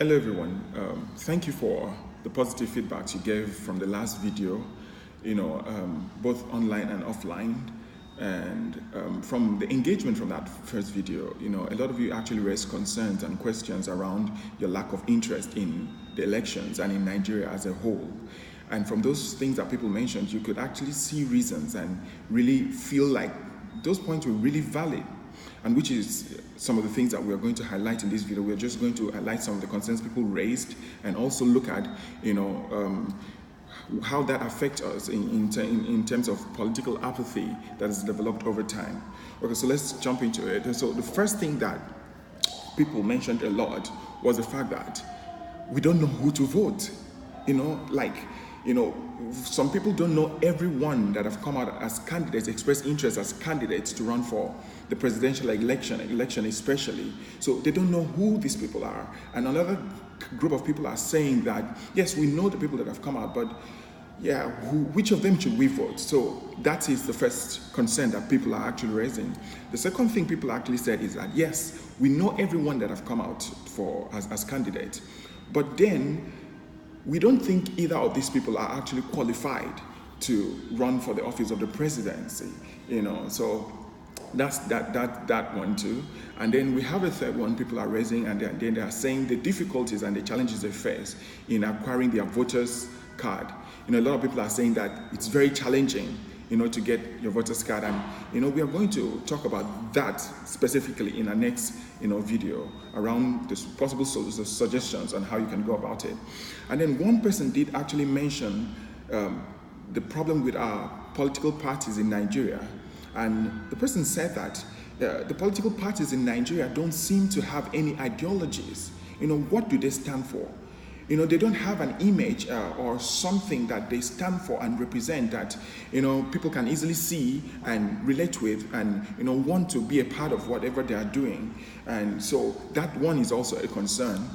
Hello everyone, thank you for the positive feedbacks you gave from the last video, both online and offline, and from the engagement from that first video, a lot of you actually raised concerns and questions around your lack of interest in the elections and in Nigeria as a whole. And from those things that people mentioned, you could actually see reasons and really feel like those points were really valid. And which is some of the things that we are going to highlight in this video. We're just going to highlight some of the concerns people raised and also look at, how that affects us in terms of political apathy that has developed over time. Okay, so let's jump into it. And so the first thing that people mentioned a lot was the fact that we don't know who to vote. Some people don't know everyone that have come out as candidates, expressed interest as candidates to run for the presidential election especially. So they don't know who these people are. And another group of people are saying that, yes, we know the people that have come out, but yeah, which of them should we vote? So that is the first concern that people are actually raising. The second thing people actually said is that, yes, we know everyone that have come out as candidates, but then we don't think either of these people are actually qualified to run for the office of the presidency, so that's that one too. And then we have a third one people are raising, and then they are saying the difficulties and the challenges they face in acquiring their voters card. A lot of people are saying that it's very challenging, to get your voters card, and we are going to talk about that specifically in our next video around the possible suggestions on how you can go about it. And then one person did actually mention the problem with our political parties in Nigeria, and the person said that the political parties in Nigeria don't seem to have any ideologies. What do they stand for? They don't have an image or something that they stand for and represent that, people can easily see and relate with and, want to be a part of whatever they are doing. And so that one is also a concern.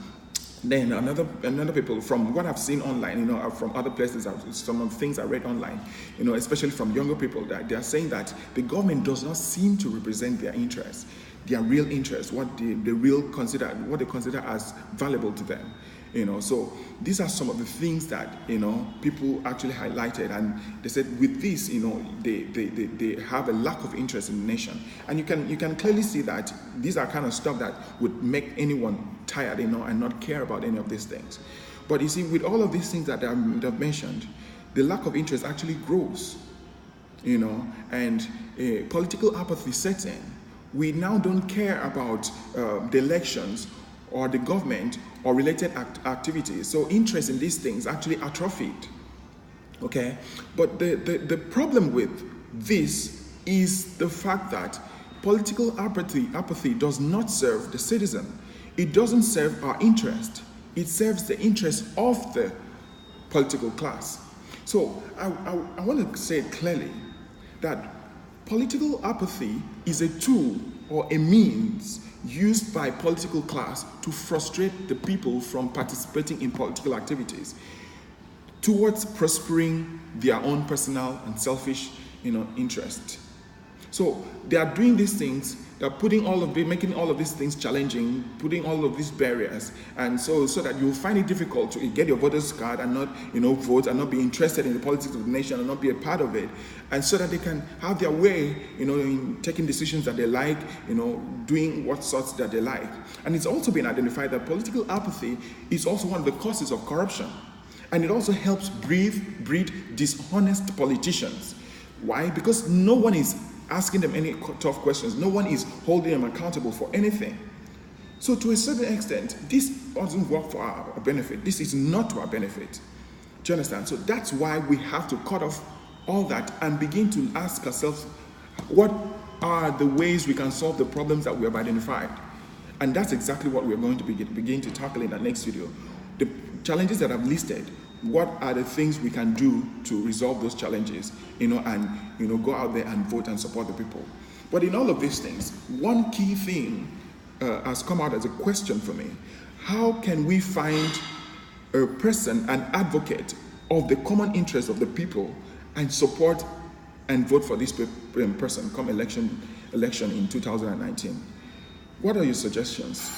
Then another people, from what I've seen online, from other places, some of the things I read online, especially from younger people, that they are saying that the government does not seem to represent their interests, their real interests, what they consider as valuable to them. So these are some of the things that people actually highlighted, and they said with this, they have a lack of interest in the nation, and you can clearly see that these are kind of stuff that would make anyone tired, and not care about any of these things. But you see, with all of these things that I've mentioned, the lack of interest actually grows, and political apathy sets in. We now don't care about the elections or the government or related activities. So interest in these things actually atrophied. Okay? But the problem with this is the fact that political apathy does not serve the citizen. It doesn't serve our interest. It serves the interest of the political class. So I want to say clearly that political apathy is a tool or a means used by political class to frustrate the people from participating in political activities towards prospering their own personal and selfish, interest. So they are doing these things. They're making all of these things challenging, putting all of these barriers, and so that you'll find it difficult to get your voter's card and not, vote and not be interested in the politics of the nation and not be a part of it, and so that they can have their way, in taking decisions that they like, doing what sorts that they like. And it's also been identified that political apathy is also one of the causes of corruption, and it also helps breed dishonest politicians. Why? Because no one is asking them any tough questions. No one is holding them accountable for anything. So to a certain extent, this doesn't work for our benefit. This is not to our benefit. Do you understand? So that's why we have to cut off all that and begin to ask ourselves, what are the ways we can solve the problems that we have identified? And that's exactly what we're going to begin to tackle in the next video. The challenges that I've listed, what are the things we can do to resolve those challenges, and go out there and vote and support the people. But in all of these things, one key thing has come out as a question for me. How can we find a person, an advocate of the common interest of the people, and support and vote for this person come election in 2019? What are your suggestions?